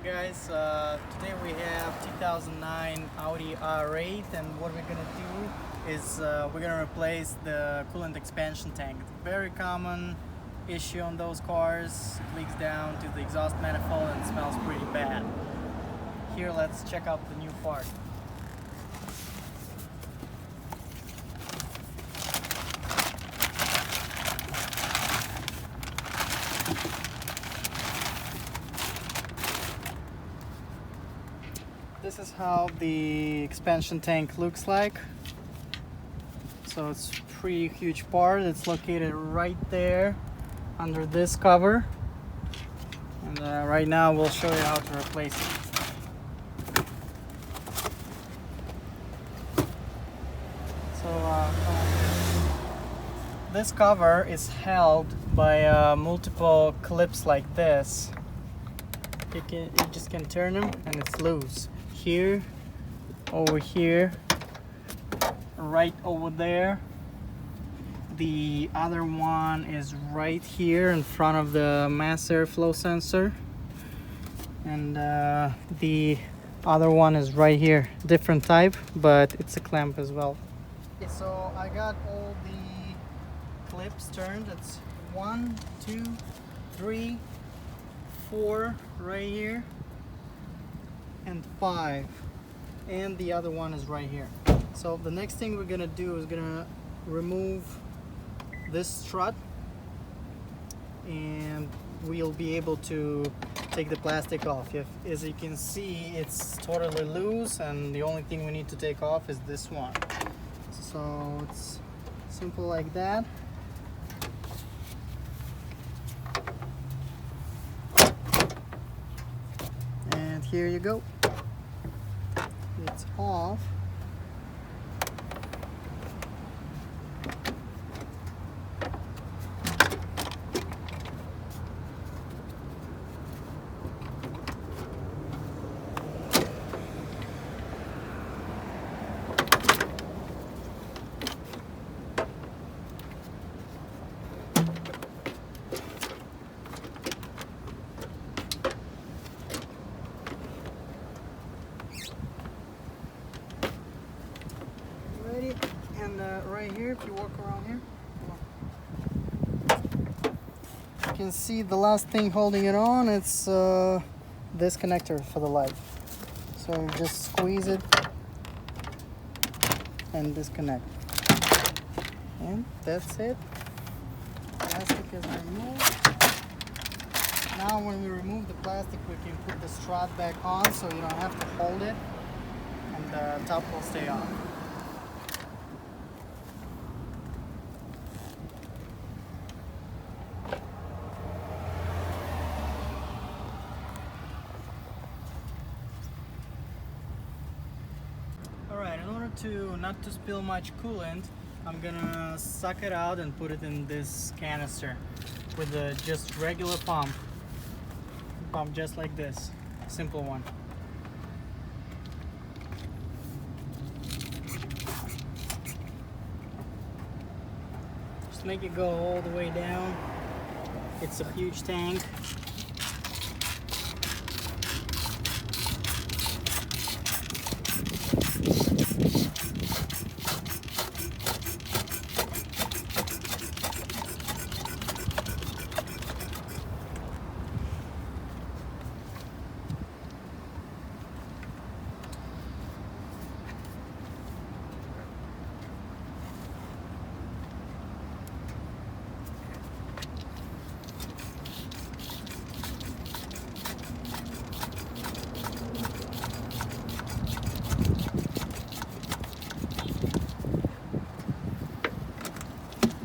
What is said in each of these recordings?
guys, today we have 2009 Audi R8, and what we're gonna do is we're gonna replace the coolant expansion tank. It's a very common issue on those cars. It leaks down to the exhaust manifold and smells pretty bad. Here, let's check out the new part. This is how the expansion tank looks like. So it's a pretty huge part. It's located right there under this cover. And right now we'll show you how to replace it. So this cover is held by multiple clips like this. You just can turn them and it's loose. Here, over here, right over there. The other one is right here in front of the mass airflow sensor, and the other one is right here. Different type, but it's a clamp as well. Okay, so I got all the clips turned. It's 1, 2, 3, 4 right here, and 5, and the other one is right here. So the next thing we're gonna do is gonna remove this strut, and we'll be able to take the plastic off. As you can see, it's totally loose, and the only thing we need to take off is this one. So it's simple like that. And here you go. It's off. And right here, if you walk around here, you can see the last thing holding it on. It's this connector for the light. So you just squeeze it and disconnect, and that's it. Plastic is removed. Now when we remove the plastic, we can put the strut back on, so you don't have to hold it, and the top will stay on. Alright, in order to not to spill much coolant, I'm gonna suck it out and put it in this canister with a just regular pump just like this, simple one. Just make it go all the way down. It's a huge tank.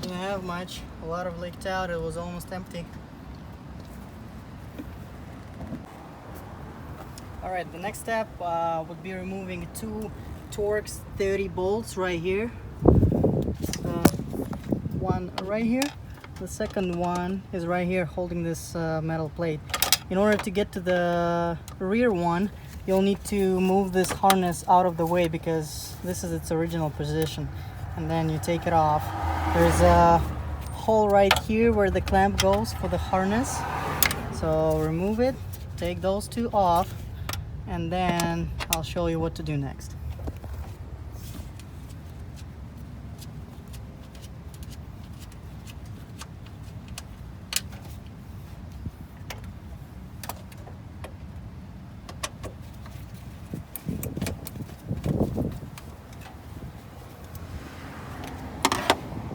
Didn't have much, a lot of leaked out. It was almost empty. Alright, the next step would be removing 2 torx 30 bolts right here. One right here, the second one is right here holding this metal plate. In order to get to the rear one, you'll need to move this harness out of the way because this is its original position, and then you take it off. There's a hole right here where the clamp goes for the harness, so remove it take those two off, and then I'll show you what to do next.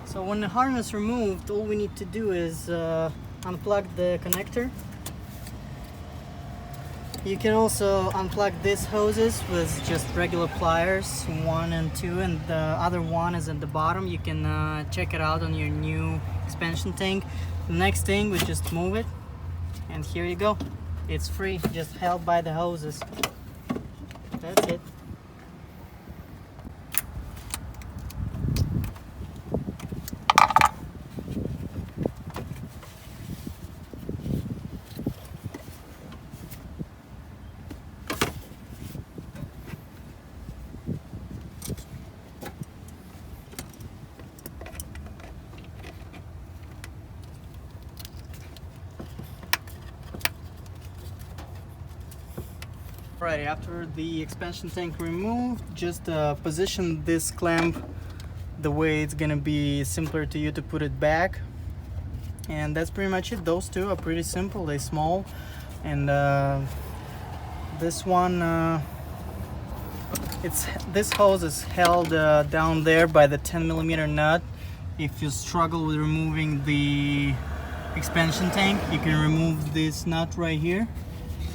So when the harness is removed, all we need to do is unplug the connector. You can also unplug these hoses with just regular pliers, 1 and 2, and the other one is at the bottom. You can check it out on your new expansion tank. The next thing, we just move it, and here you go. It's free, just held by the hoses. That's it. Alrighty, after the expansion tank removed, just position this clamp the way it's gonna be simpler to you to put it back, and that's pretty much it. Those two are pretty simple, they're small, and this one, this hose is held down there by the 10mm nut. If you struggle with removing the expansion tank, you can remove this nut right here,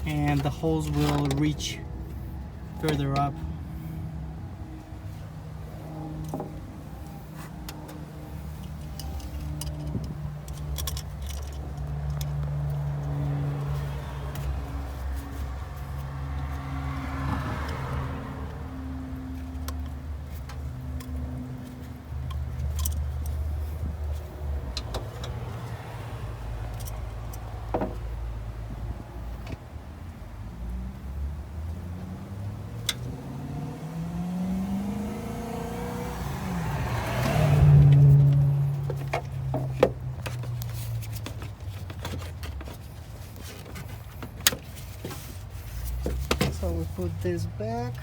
and the hose will reach further up. So we put this back.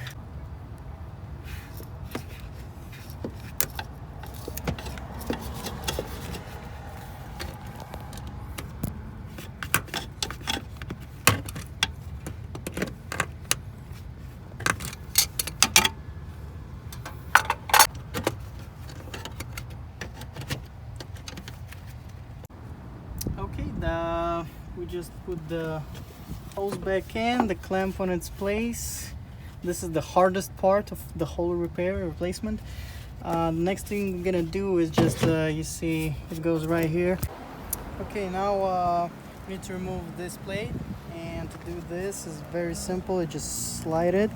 Okay, we just put the hose back in, the clamp on its place. This is the hardest part of the whole replacement. The next thing we're gonna do is just, you see it goes right here. Okay, now we need to remove this plate, and to do this is very simple. You just slide it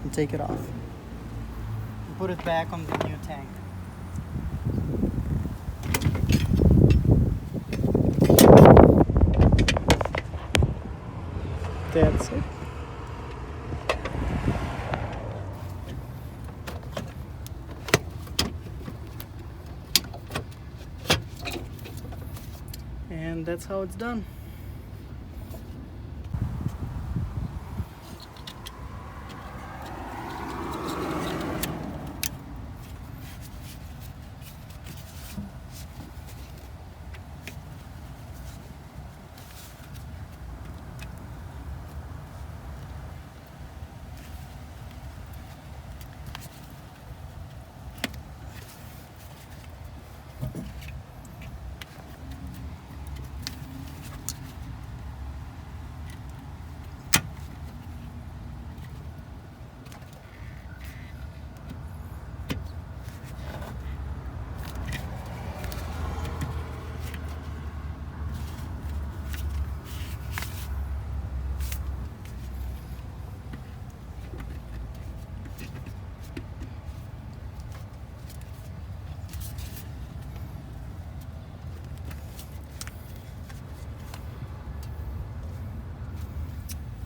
and take it off. And put it back on the new tank. That's it. And that's how it's done.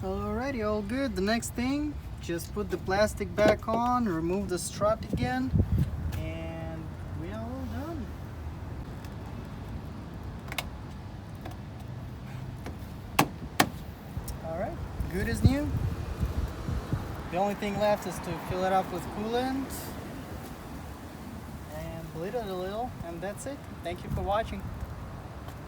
Alrighty, all good. The next thing, just put the plastic back on, remove the strut again, and we are all done. good as new. The only thing left is to fill it up with coolant and bleed it a little, and that's it. Thank you for watching.